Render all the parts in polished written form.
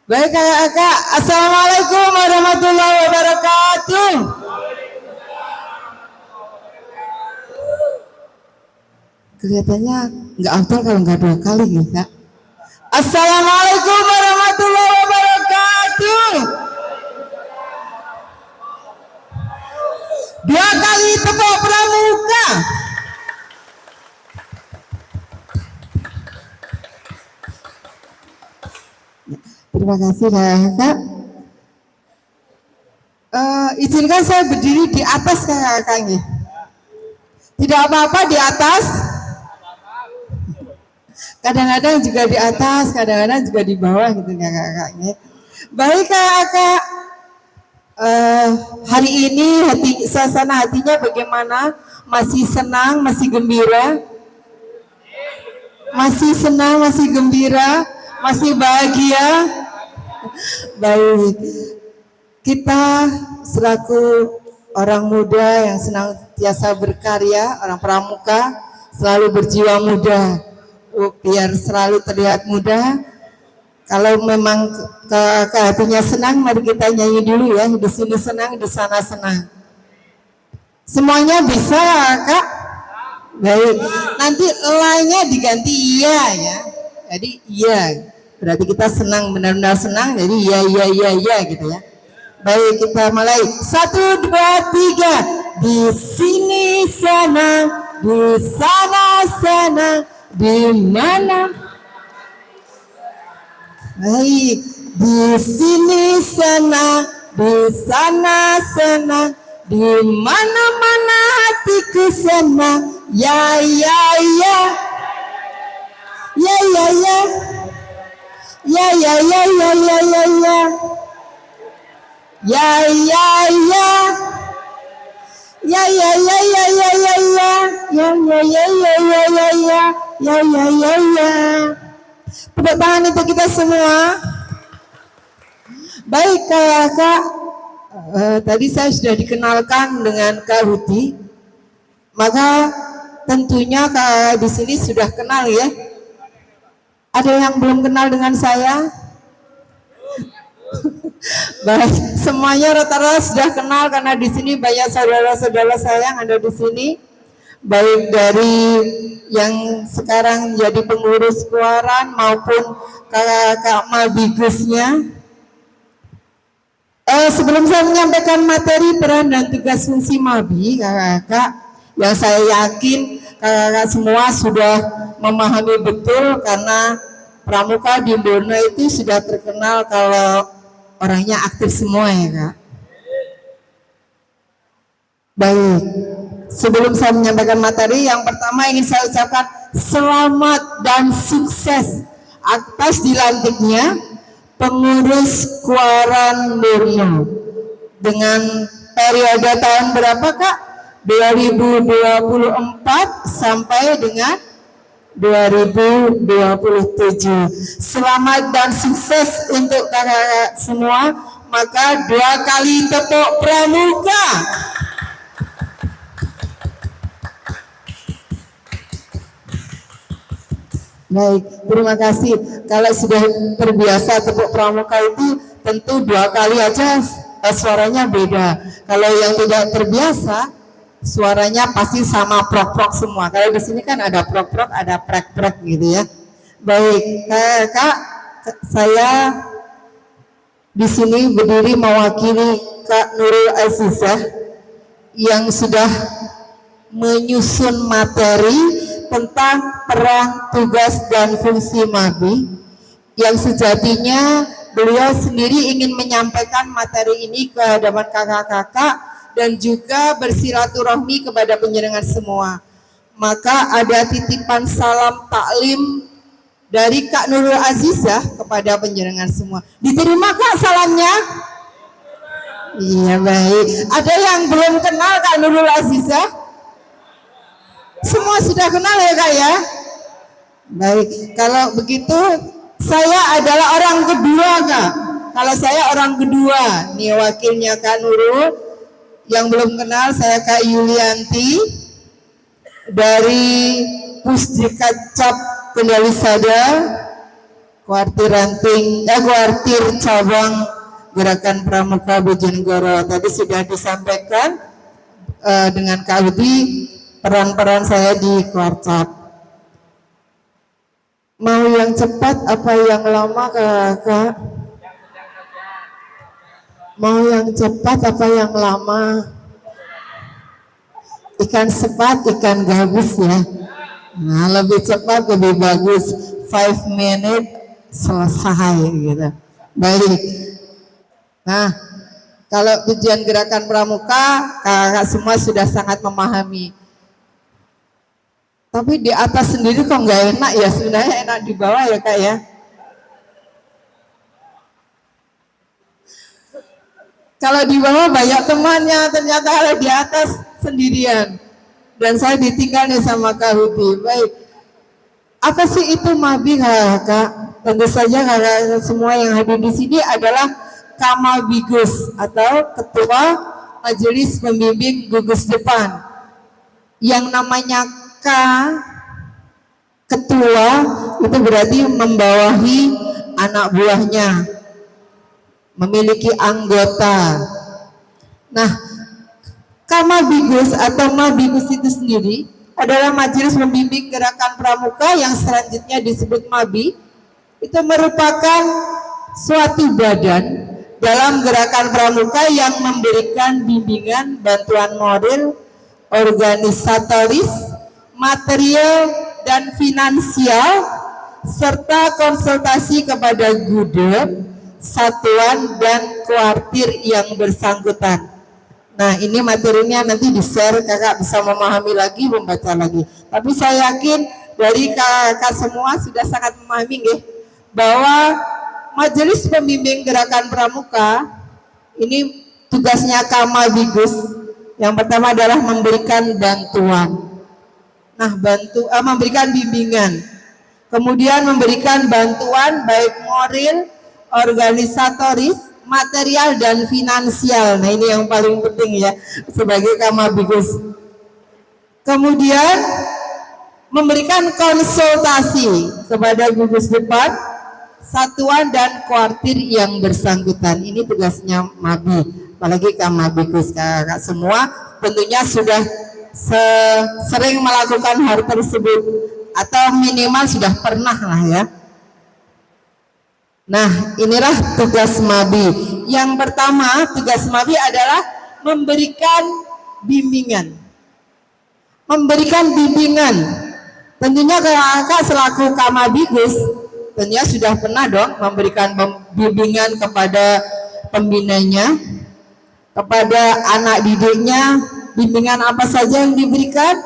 Baik kakak, assalamualaikum warahmatullahi wabarakatuh. Kelihatannya nggak afdal kalau nggak dua kali nih kak. Assalamualaikum warahmatullahi wabarakatuh. Dua kali tepuk pramuka. Terima kasih kakak. Izinkan saya berdiri di atas kakaknya. Tidak apa-apa di atas. Kadang-kadang juga di atas, kadang-kadang juga di bawah gitu kakak-kakaknya. Baik kakak, hari ini suasana hatinya bagaimana? Masih senang, masih gembira? Masih senang, masih gembira, masih bahagia? Baik, kita selaku orang muda yang senantiasa berkarya, orang pramuka, selalu berjiwa muda, biar selalu terlihat muda. Kalau memang ke hatinya senang, mari kita nyanyi dulu ya. Di sini senang, di sana senang. Semuanya bisa kak? Baik, nanti lainnya diganti iya ya. Jadi iya, berarti kita senang, benar-benar senang. Jadi iya gitu ya. Baik, kita mulai. 1, 2, 3. Di sini senang, di sana senang, di mana? Baik, di sini senang, di sana senang, di mana-mana hatiku senang. Ya, ya, ya. Ya, ya, ya. Ya, ya, ya, ya, ya, ya, ya. Ya, ya, ya. Ya, ya, ya, ya, ya, ya, ya. Ya, ya, ya, ya, ya, ya, ya. Ya, ya, ya, ya. Tepuk tangan untuk kita semua. Baik kakak, tadi saya sudah dikenalkan dengan Kak Huti, maka tentunya kakak di sini sudah kenal ya. Ada yang belum kenal dengan saya? Baik, semuanya rata-rata sudah kenal karena di sini banyak saudara-saudara saya yang ada di sini. Baik dari yang sekarang jadi pengurus Kuaran maupun kakak Mabigusnya. Sebelum saya menyampaikan materi peran dan tugas fungsi Mabi, kakak-kakak, yang saya yakin kakak-kakak semua sudah memahami betul karena pramuka di Borneo itu sudah terkenal kalau orangnya aktif semua ya kak. Baik, sebelum saya menyampaikan materi, yang pertama ingin saya ucapkan selamat dan sukses atas dilantiknya pengurus Kuaran Borneo dengan periode tahun berapa kak? 2024 sampai dengan 2027. Selamat dan sukses untuk kakak-kakak semua. Maka 2 kali tepuk pramuka. Baik, terima kasih. Kalau sudah terbiasa tepuk pramuka itu tentu 2 kali aja suaranya beda. Kalau yang tidak terbiasa suaranya pasti sama prok-prok semua. Kalau di sini kan ada prok-prok, ada prek-prek gitu ya. Baik, kak, saya di sini berdiri mewakili Kak Nurul Azizah yang sudah menyusun materi tentang peran, tugas, dan fungsi Mabi, yang sejatinya beliau sendiri ingin menyampaikan materi ini ke hadapan kakak-kakak dan juga bersilaturahmi kepada penjenengan semua. Maka ada titipan salam taklim dari Kak Nurul Azizah kepada penjenengan semua. Diterima kak salamnya? Iya baik. Ada yang belum kenal Kak Nurul Azizah? Semua sudah kenal ya kak ya? Baik, kalau begitu saya adalah orang kedua kak. Kalau saya orang kedua, nih wakilnya Kak Nurul. Yang belum kenal saya Kak Yulianti dari Pusdikacap Kendali Sada. kuartir cabang Gerakan Pramuka Bojonegoro. Tadi sudah disampaikan dengan Kak Udi peran-peran saya di Kuarcap. Mau yang cepat apa yang lama Kak? Mau yang cepat apa yang lama? Ikan sepat, ikan gabus ya. Nah, lebih cepat lebih bagus. 5 menit selesai gitu. Baik. Nah, kalau tujuan Gerakan Pramuka kakak semua sudah sangat memahami. Tapi di atas sendiri kok nggak enak ya, sebenarnya enak di bawah ya Kak ya. Kalau di bawah banyak temannya, ternyata kalau di atas sendirian. Dan saya ditinggal nih sama Kak Hudi. Baik, apa sih itu MABI Kak? Tentu saja kakak semua yang hadir di sini adalah Kamabigus atau Ketua Majelis Pembimbing Gugus Depan. Yang namanya K, Ketua, itu berarti membawahi anak buahnya, memiliki anggota. Nah, Kamabigus atau Mabigus itu sendiri adalah Majelis Pembimbing Gerakan Pramuka yang selanjutnya disebut MABI. Itu merupakan suatu badan dalam Gerakan Pramuka yang memberikan bimbingan, bantuan moral, organisatoris, material, dan finansial, serta konsultasi kepada gudeg, satuan, dan kuartir yang bersangkutan. Nah, ini materinya nanti di-share, kakak bisa memahami lagi, membaca lagi. Tapi saya yakin dari kakak semua sudah sangat memahami bahwa Majelis Pembimbing Gerakan Pramuka ini tugasnya Kamabigus. Yang pertama adalah memberikan bantuan. Nah, memberikan bimbingan. Kemudian memberikan bantuan baik moral, organisatoris, material, dan finansial. Nah, ini yang paling penting ya sebagai Kamabigus. Kemudian memberikan konsultasi kepada gugus depan, satuan, dan kuartir yang bersangkutan. Ini tugasnya MABI, apalagi Kamabigus. Kakak semua tentunya sudah sering melakukan hal tersebut atau minimal sudah pernah lah ya. Nah, inilah tugas MABI. Yang pertama, tugas MABI adalah memberikan bimbingan. Memberikan bimbingan. Tentunya kakak selaku Kamabigus, tentunya sudah pernah dong memberikan bimbingan kepada pembinanya, kepada anak didiknya. Bimbingan apa saja yang diberikan?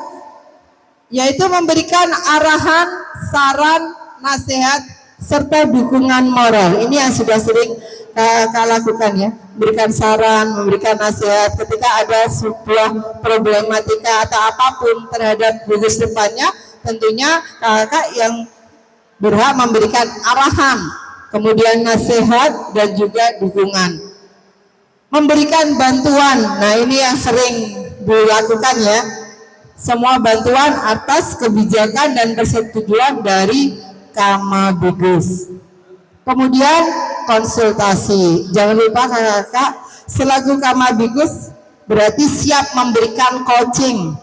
Yaitu memberikan arahan, saran, nasihat, serta dukungan moral. Ini yang sudah sering kakak lakukan ya, memberikan saran, memberikan nasihat ketika ada sebuah problematika atau apapun terhadap gugus depannya. Tentunya kakak yang berhak memberikan arahan, kemudian nasihat, dan juga dukungan. Memberikan bantuan, nah ini yang sering dilakukan ya, semua bantuan atas kebijakan dan persetujuan dari Kamabigus. Kemudian konsultasi. Jangan lupa kakak selaku Kamabigus berarti siap memberikan coaching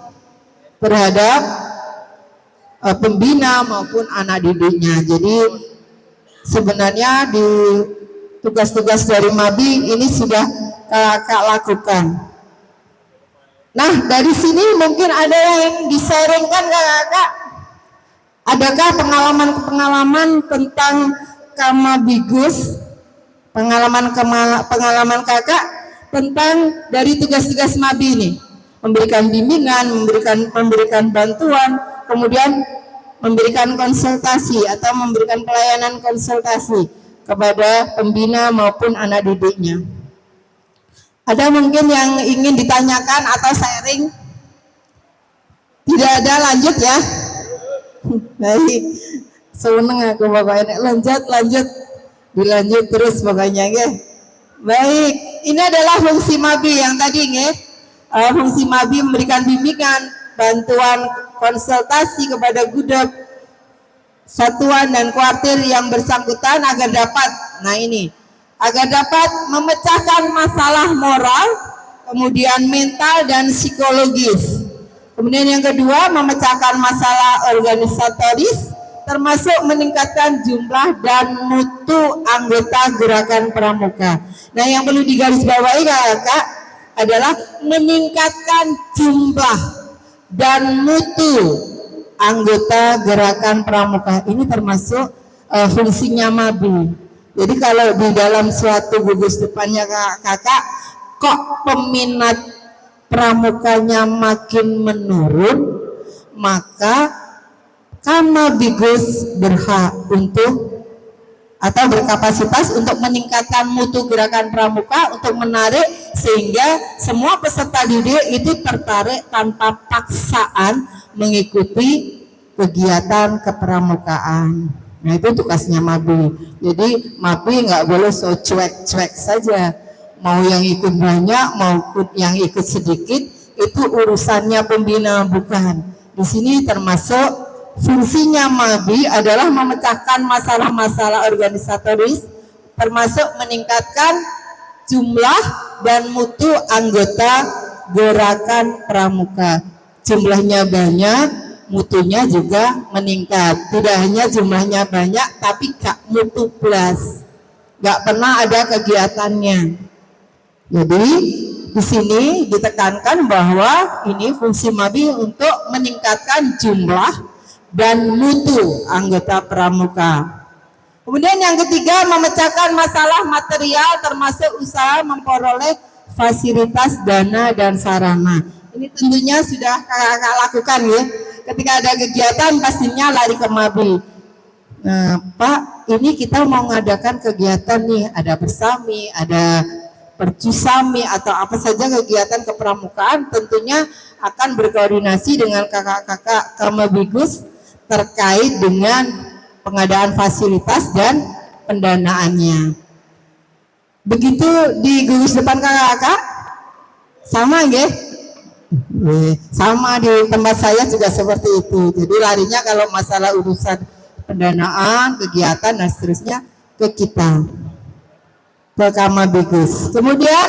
terhadap pembina maupun anak didiknya. Jadi sebenarnya di tugas-tugas dari MABI ini sudah kakak lakukan. Nah, dari sini mungkin ada yang disaringkan kakak. Adakah pengalaman tentang Kamabigus, pengalaman kakak tentang dari tugas-tugas MABI ini? Memberikan bimbingan, memberikan bantuan, kemudian memberikan konsultasi atau memberikan pelayanan konsultasi kepada pembina maupun anak didiknya. Ada mungkin yang ingin ditanyakan atau sharing? Tidak ada, lanjut ya. Baik, seneng aku pokoknya. Lanjut, dilanjut terus pokoknya ya. Baik, ini adalah fungsi MABI yang tadi ya. Fungsi MABI memberikan bimbingan, bantuan, konsultasi kepada gudeg, satuan dan kuartir yang bersangkutan agar dapat, agar dapat memecahkan masalah moral, kemudian mental dan psikologis. Kemudian yang kedua, memecahkan masalah organisatoris, termasuk meningkatkan jumlah dan mutu anggota gerakan pramuka. Nah, yang perlu digarisbawahi kakak adalah meningkatkan jumlah dan mutu anggota gerakan pramuka. Ini termasuk fungsinya MABI. Jadi kalau di dalam suatu gugus depannya kakak, kok peminat pramukanya makin menurun, maka Kamabigus berhak untuk atau berkapasitas untuk meningkatkan mutu gerakan pramuka, untuk menarik sehingga semua peserta didik itu tertarik tanpa paksaan mengikuti kegiatan kepramukaan. Nah, itu tugasnya MABI. Jadi MABI nggak boleh so cuek-cuek saja. Mau yang ikut banyak, mau yang ikut sedikit, itu urusannya pembina, bukan. Di sini termasuk fungsinya MABI adalah memecahkan masalah-masalah organisatoris, termasuk meningkatkan jumlah dan mutu anggota gerakan pramuka. Jumlahnya banyak, mutunya juga meningkat. Tidak hanya jumlahnya banyak, tapi mutu plus. Gak pernah ada kegiatannya. Jadi di sini ditekankan bahwa ini fungsi MABI untuk meningkatkan jumlah dan mutu anggota pramuka. Kemudian yang ketiga, memecahkan masalah material termasuk usaha memperoleh fasilitas dana dan sarana. Ini tentunya sudah kakak lakukan ya. Ketika ada kegiatan pastinya lari ke MABI. Nah, Pak, ini kita mau mengadakan kegiatan nih, ada bersami, ada percusami atau apa saja kegiatan kepramukaan, tentunya akan berkoordinasi dengan kakak-kakak Kamabigus terkait dengan pengadaan fasilitas dan pendanaannya. Begitu di gugus depan kakak-kakak, sama nggih? Sama di tempat saya juga seperti itu. Jadi larinya kalau masalah urusan pendanaan, kegiatan dan seterusnya ke kita, ke Kamabigus. Kemudian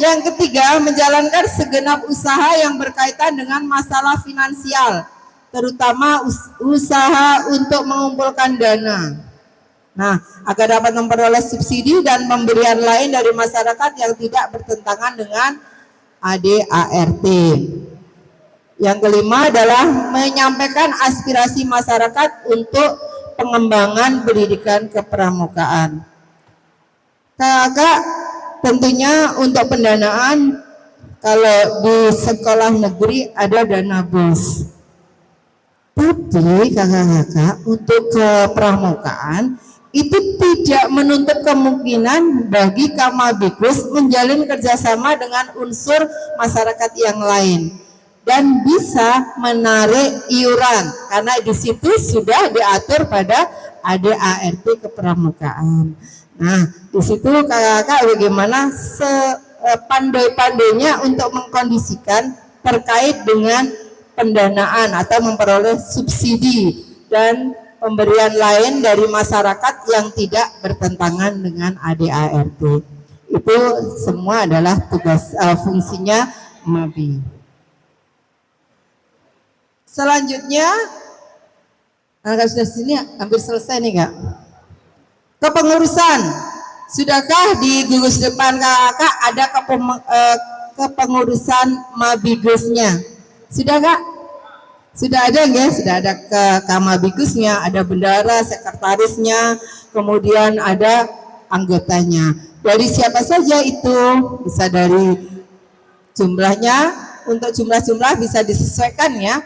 yang ketiga, menjalankan segenap usaha yang berkaitan dengan masalah finansial, terutama usaha untuk mengumpulkan dana. Nah, agar dapat memperoleh subsidi dan pemberian lain dari masyarakat yang tidak bertentangan dengan ADART. Yang kelima adalah menyampaikan aspirasi masyarakat untuk pengembangan pendidikan kepramukaan. Kakak, tentunya untuk pendanaan, kalau di sekolah negeri ada dana BOS. Tapi kakak-kakak, untuk kepramukaan itu tidak menutup kemungkinan bagi Kamabigus menjalin kerjasama dengan unsur masyarakat yang lain dan bisa menarik iuran, karena di situ sudah diatur pada ADART kepramukaan. Nah, di situ kakak-kakak bagaimana sepandai-pandainya untuk mengkondisikan terkait dengan pendanaan atau memperoleh subsidi dan pemberian lain dari masyarakat yang tidak bertentangan dengan ADART. Itu semua adalah tugas fungsinya MABI. Selanjutnya, anak sudah sini hampir selesai nih Kak. Kepengurusan, sudahkah di gugus depan kakak ada kepengurusan Mabigusnya? Sudah Kak? Sudah ada ya? Sudah ada ke Kamabigusnya, ada bendara, sekretarisnya, kemudian ada anggotanya. Dari siapa saja itu? Bisa dari jumlahnya, untuk jumlah-jumlah bisa disesuaikan ya.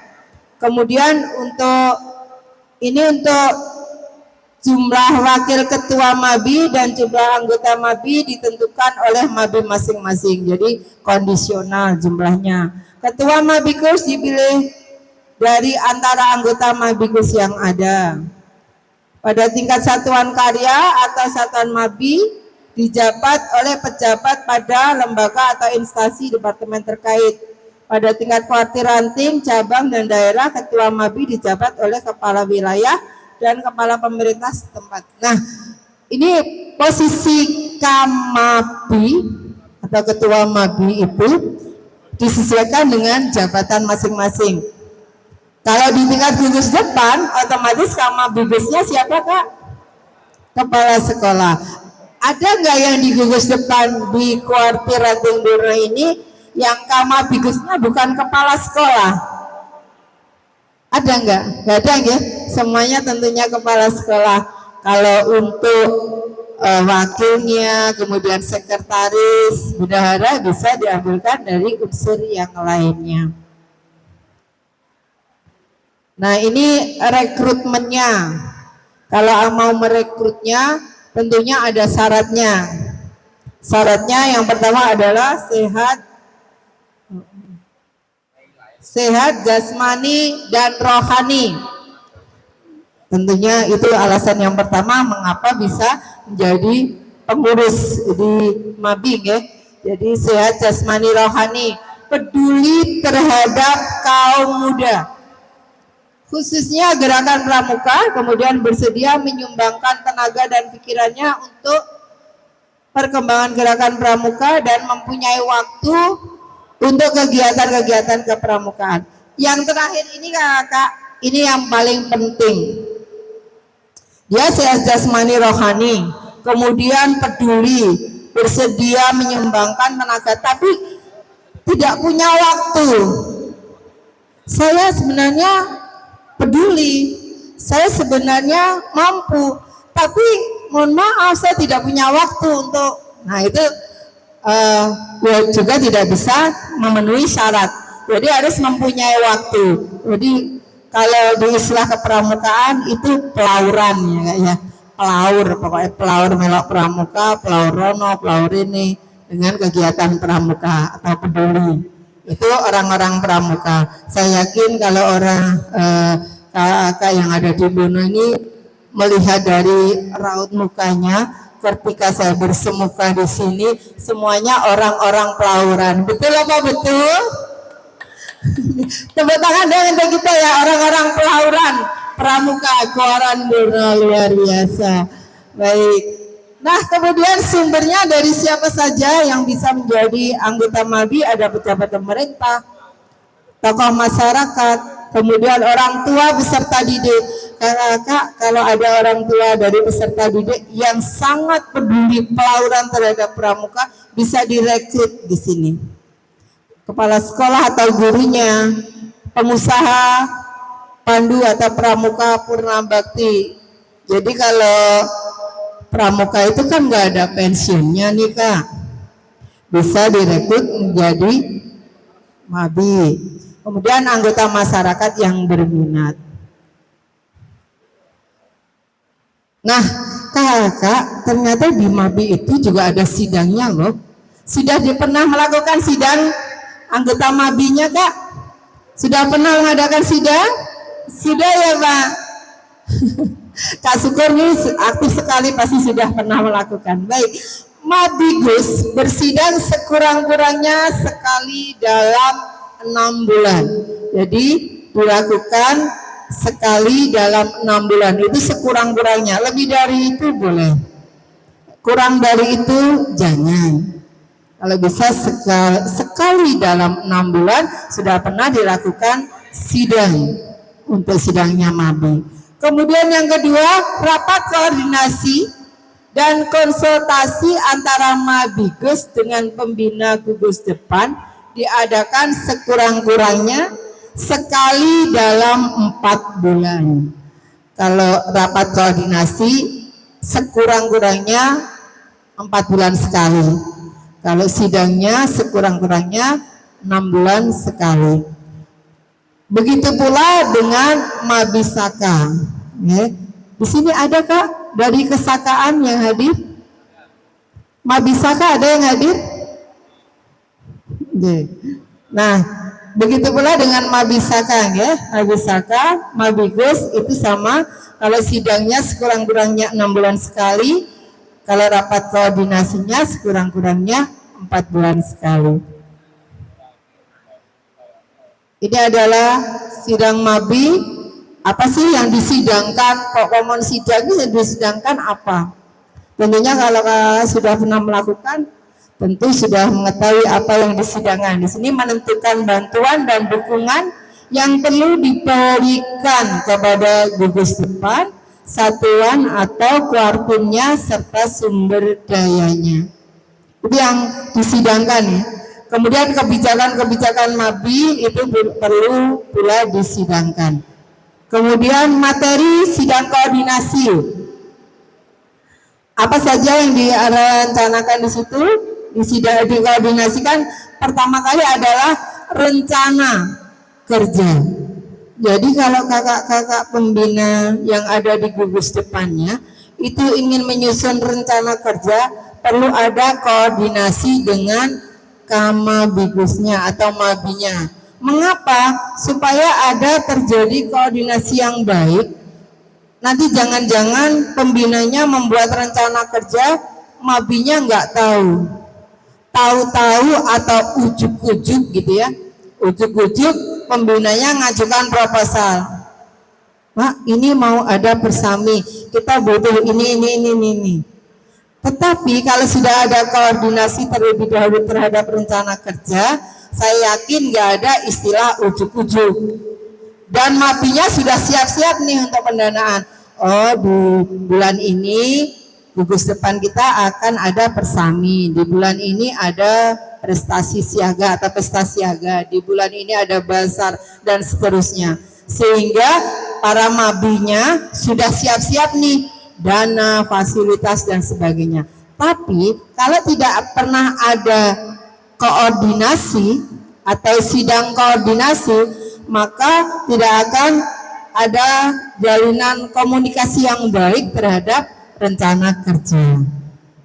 Kemudian untuk jumlah wakil ketua MABI dan jumlah anggota MABI ditentukan oleh MABI masing-masing. Jadi kondisional jumlahnya. Ketua Mabigus dipilih dari antara anggota Mabigus yang ada. Pada tingkat satuan karya atau satuan MABI dijabat oleh pejabat pada lembaga atau instansi departemen terkait. Pada tingkat kuartir ranting, cabang dan daerah, ketua MABI dijabat oleh kepala wilayah dan kepala pemerintah setempat. Nah, ini posisi Kamabi atau ketua Mabi itu disesuaikan dengan jabatan masing-masing. Kalau di tingkat gugus depan, otomatis Kamabibisnya siapa Kak? Kepala sekolah. Ada nggak yang di gugus depan di kuartir Ranting Duro ini yang Kamabibisnya bukan kepala sekolah? Ada nggak? Nggak ada ya. Semuanya tentunya kepala sekolah. Kalau untuk wakilnya, kemudian sekretaris, bendahara bisa diambilkan dari unsur yang lainnya. Nah, ini rekrutmennya. Kalau mau merekrutnya, tentunya ada syaratnya. Syaratnya yang pertama adalah sehat jasmani dan rohani. Tentunya itu alasan yang pertama mengapa bisa menjadi pengurus di Mabing ya. Jadi sehat jasmani rohani, peduli terhadap kaum muda, khususnya gerakan pramuka, kemudian bersedia menyumbangkan tenaga dan pikirannya untuk perkembangan gerakan pramuka dan mempunyai waktu untuk kegiatan-kegiatan kepramukaan. Yang terakhir ini Kak, ini yang paling penting. Dia sehat jasmani rohani, kemudian peduli, bersedia menyumbangkan tenaga, tapi tidak punya waktu. Saya sebenarnya peduli, saya sebenarnya mampu, tapi mohon maaf saya tidak punya waktu untuk. Nah itu ya juga tidak bisa memenuhi syarat. Jadi harus mempunyai waktu. Jadi kalau di istilah kepramukaan itu pelauran ya, pelaur, pokoknya pelaur melok pramuka, pelaur rono, pelaur ini dengan kegiatan pramuka atau peduli. Itu orang-orang pramuka. Saya yakin kalau orang kakak yang ada di Bono ini melihat dari raut mukanya ketika saya bersemuka di sini, semuanya orang-orang pelauran. Betul apa betul? Tepuk tangan dong untuk kita ya, orang-orang pelauran pramuka Koran Bono, luar biasa. Baik. Nah, kemudian sumbernya dari siapa saja yang bisa menjadi anggota Mabi? Ada pejabat pemerintah, tokoh masyarakat, kemudian orang tua beserta didik. Kak, kalau ada orang tua dari peserta didik yang sangat peduli pelauran terhadap pramuka, bisa direkrut di sini. Kepala sekolah atau gurunya, pengusaha, pandu atau pramuka purna bakti. Jadi kalau pramuka itu kan nggak ada pensiunnya nih Kak, bisa direkrut menjadi Mabi. Kemudian anggota masyarakat yang berminat. Nah Kak, ternyata di Mabi itu juga ada sidangnya loh. Sudah pernah melakukan sidang anggota Mabinya Kak? Sudah pernah mengadakan sidang? Sudah ya Pak? Kak Syukur ini aktif sekali, pasti sudah pernah melakukan. Baik, Mabigus bersidang sekurang-kurangnya sekali dalam 6 bulan. Jadi dilakukan sekali dalam 6 bulan. Itu sekurang-kurangnya. Lebih dari itu boleh. Kurang dari itu jangan. Kalau bisa sekali dalam 6 bulan sudah pernah dilakukan sidang untuk sidangnya Mabi. Kemudian yang kedua, rapat koordinasi dan konsultasi antara Mabigus dengan pembina gugus depan diadakan sekurang-kurangnya sekali dalam 4 bulan. Kalau rapat koordinasi sekurang-kurangnya 4 bulan sekali. Kalau sidangnya sekurang-kurangnya 6 bulan sekali. Begitu pula dengan Mabisaka. Ya. Di sini ada Kak dari kesakaan yang hadir? Mabisaka ada yang hadir? Ya. Nah, begitu pula dengan Mabisaka ya. Mabisaka, Mabigus itu sama. Kalau sidangnya sekurang-kurangnya 6 bulan sekali. Kalau rapat koordinasinya sekurang-kurangnya 4 bulan sekali. Ini adalah sidang Mabi Apa sih yang disidangkan? Kok komon sidang itu disidangkan apa? Tentunya kalau kakak sudah pernah melakukan, tentu sudah mengetahui apa yang disidangkan. Di sini menentukan bantuan dan dukungan yang perlu diberikan kepada gugus depan, satuan atau kuartimnya serta sumber dayanya. Itu yang disidangkan ya. Kemudian kebijakan-kebijakan MABI itu perlu pula disidangkan. Kemudian materi sidang koordinasi. Apa saja yang direncanakan di situ? Dikoordinasikan pertama kali adalah rencana kerja. Jadi kalau kakak-kakak pembina yang ada di gugus depannya itu ingin menyusun rencana kerja, perlu ada koordinasi dengan kamabigusnya atau mabinya. Mengapa? Supaya ada terjadi koordinasi yang baik. Nanti jangan-jangan pembinanya membuat rencana kerja, mabinya nggak tahu atau ujuk-ujuk gitu ya. Ujuk-ujuk pembinanya ngajukan proposal. Pak, ini mau ada bersami, kita butuh ini. Tetapi kalau sudah ada koordinasi terlebih dahulu terhadap rencana kerja, saya yakin nggak ada istilah ujuk-ujuk. Dan mabinya sudah siap-siap nih untuk pendanaan. Oh, di bulan ini gugus depan kita akan ada persami. Di bulan ini ada prestasi siaga atau pesta siaga. Di bulan ini ada bazar dan seterusnya. Sehingga para mabinya sudah siap-siap nih dana, fasilitas dan sebagainya. Tapi kalau tidak pernah ada koordinasi atau sidang koordinasi, maka tidak akan ada jalinan komunikasi yang baik terhadap rencana kerja.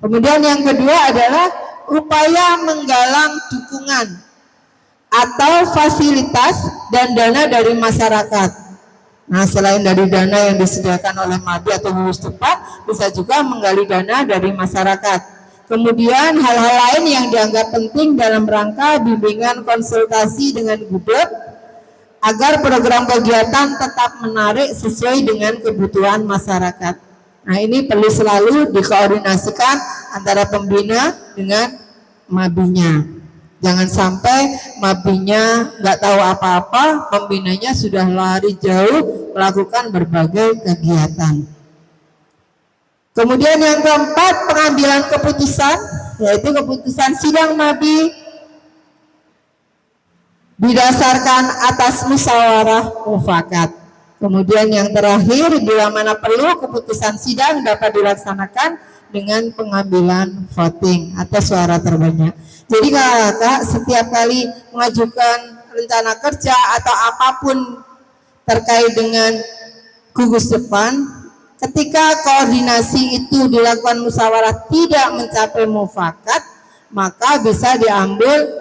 Kemudian yang kedua adalah upaya menggalang dukungan atau fasilitas dan dana dari masyarakat. Nah, selain dari dana yang disediakan oleh MABI atau gugus depan, bisa juga menggali dana dari masyarakat. Kemudian hal-hal lain yang dianggap penting dalam rangka bimbingan konsultasi dengan gubep agar program kegiatan tetap menarik sesuai dengan kebutuhan masyarakat. Nah, ini perlu selalu dikoordinasikan antara pembina dengan mabinya. Jangan sampai mabinya nggak tahu apa-apa, pembinanya sudah lari jauh melakukan berbagai kegiatan. Kemudian yang keempat, pengambilan keputusan, yaitu keputusan sidang MABI didasarkan atas musyawarah mufakat. Kemudian yang terakhir, bila mana perlu keputusan sidang dapat dilaksanakan dengan pengambilan voting atau suara terbanyak. Jadi kakak setiap kali mengajukan rencana kerja atau apapun terkait dengan gugus depan, ketika koordinasi itu dilakukan musyawarah tidak mencapai mufakat, maka bisa diambil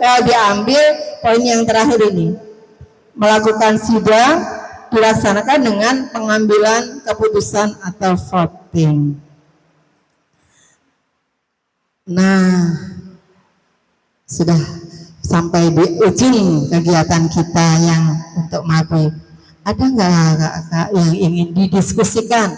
poin yang terakhir ini. Melakukan sidang dilaksanakan dengan pengambilan keputusan atau voting. Nah, sudah sampai di ujung kegiatan kita yang untuk MABI. Ada nggak kakak yang ingin didiskusikan?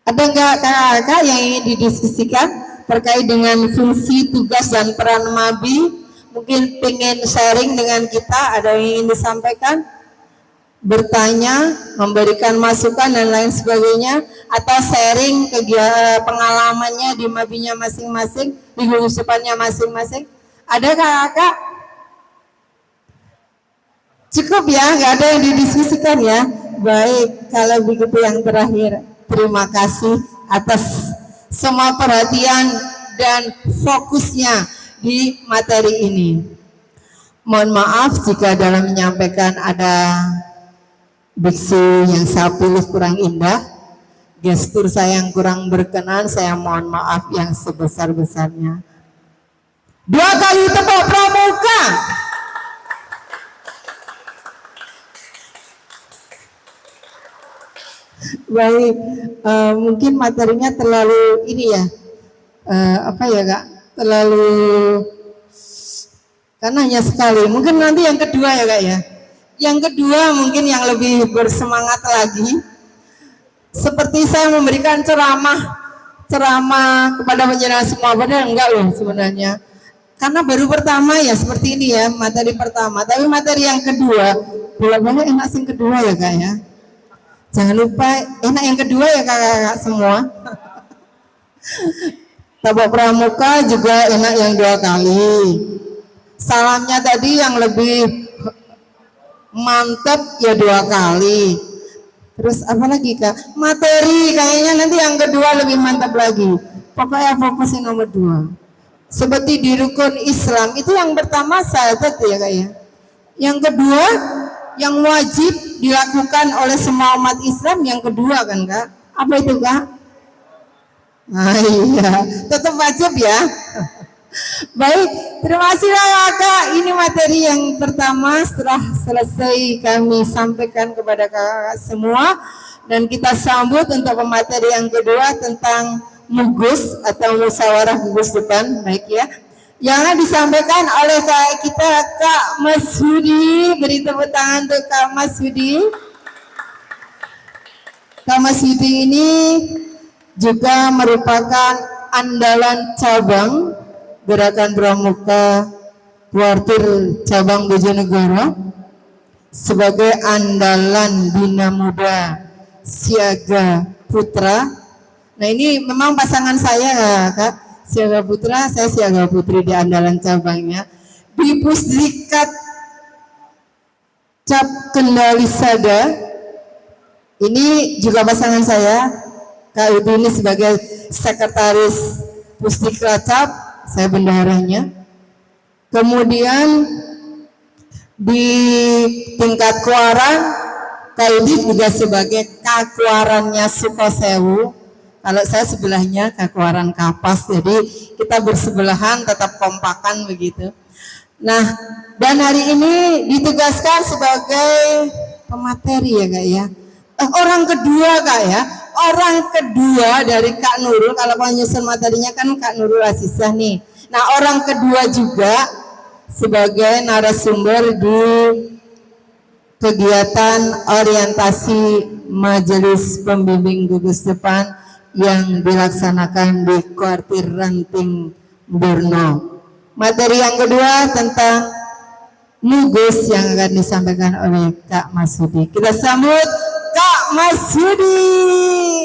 Ada nggak kakak yang ingin didiskusikan terkait dengan fungsi, tugas, dan peran MABI? Mungkin pengen sharing dengan kita, ada yang ingin disampaikan? Bertanya, memberikan masukan dan lain sebagainya, atau sharing pengalamannya di MABI-nya masing-masing, di gugus depannya masing-masing. Ada kakak? Cukup ya, nggak ada yang didiskusikan ya. Baik, kalau begitu yang terakhir, terima kasih atas semua perhatian dan fokusnya di materi ini. Mohon maaf jika dalam menyampaikan ada diksi yang saya pilih kurang indah, gestur saya yang kurang berkenan, saya mohon maaf yang sebesar-besarnya. 2 kali tepuk pramuka. Baik, mungkin materinya terlalu ini ya, apa ya kak, terlalu karena hanya sekali. Mungkin nanti yang kedua ya kak ya. Yang kedua mungkin yang lebih bersemangat lagi, seperti saya memberikan ceramah kepada penjenengan semua, padahal enggak loh sebenarnya. Karena baru pertama ya seperti ini ya, materi pertama. Tapi materi yang kedua, boleh-boleh enak yang kedua ya kak ya. Jangan lupa enak yang kedua ya kakak-kakak semua. Tabok pramuka juga enak yang 2 kali. Salamnya tadi yang lebih mantap ya 2 kali. Terus apa lagi kak? Materi kayaknya nanti yang kedua lebih mantap lagi. Pokoknya fokusin nomor 2. Seperti di rukun Islam itu yang pertama syahadat ya kak ya. Yang kedua yang wajib dilakukan oleh semua umat Islam yang kedua kan kak? Apa itu kak? Nah iya, tetap wajib ya. Baik, terima kasih kakak. Ini materi yang pertama setelah selesai kami sampaikan kepada kakak semua, dan kita sambut untuk pemateri yang kedua tentang mugus atau musyawarah gugus depan. Baik ya, yang disampaikan oleh kita Kak Mas Hudi. Beri tepuk tangan untuk Kak Mas Hudi. Kak Mas Hudi ini juga merupakan andalan cabang Gerakan Pramuka Kuartir Cabang Bojonegoro sebagai andalan Bina Muda Siaga Putra. Nah ini memang pasangan saya kak, Siaga Putra, saya Siaga Putri di andalan cabangnya di Pusdikat Cap Kendali Sada. Ini juga pasangan saya, Kak Udu ini sebagai sekretaris Pusdiklat Cap, saya bendaharanya. Kemudian di tingkat Kuaran, Kak Udu juga sebagai Kakuarannya Sukosewu. Kalau saya sebelahnya Kakuaran Kapas, jadi kita bersebelahan tetap kompakan begitu. Nah, dan hari ini ditugaskan sebagai pemateri ya kak ya. Orang kedua kak ya, orang kedua dari Kak Nurul. Kalau penyusun materinya kan Kak Nurul Asisah nih. Nah orang kedua juga sebagai narasumber di kegiatan orientasi Majelis Pembimbing Gugus Depan yang dilaksanakan di Kuartir Ranting Borno. Materi yang kedua tentang mugus yang akan disampaikan oleh Kak Mas Hudi. Kita sambut Kak Mas Hudi.